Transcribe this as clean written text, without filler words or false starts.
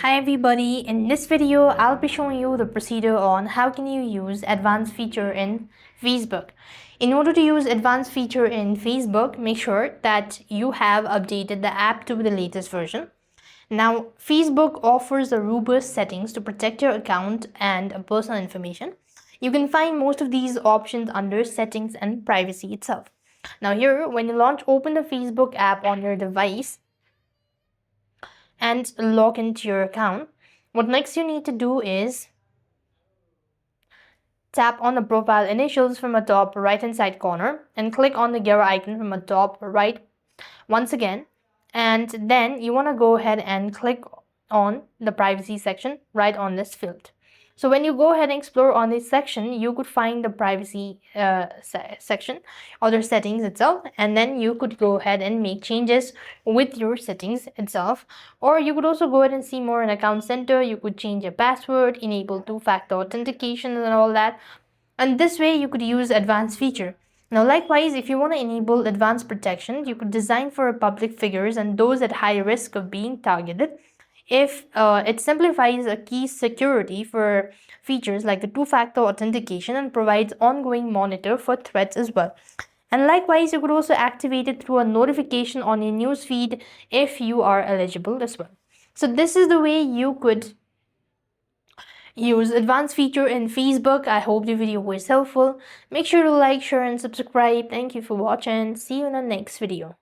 Hi everybody, in this video I'll be showing you the procedure on how can you use advanced feature in Facebook. In order to use advanced feature in Facebook, make sure that you have updated the app to the latest version. Now, Facebook offers a robust settings to protect your account and personal information. You can find most of these options under settings and privacy itself. Now here, when you open the Facebook app on your device, and log into your account, what next you need to do is tap on the profile initials from the top right hand side corner and click on the gear icon from the top right once again, and then you want to go ahead and click on the privacy section right on this field. So when you go ahead and explore on this section, you could find the privacy section or the settings itself, and then you could go ahead and make changes with your settings itself. Or you could also go ahead and see more in account center. You could change your password, enable two-factor authentication and all that, and this way you could use advanced feature. Now likewise, if you want to enable advanced protection, you could design for public figures and those at high risk of being targeted. If it simplifies a key security for features like the two-factor authentication and provides ongoing monitor for threats as well. And likewise, you could also activate it through a notification on your newsfeed if you are eligible as well. So this is the way you could use advanced feature in Facebook. I hope the video was helpful. Make sure to like, share and subscribe. Thank you for watching. See you in the next video.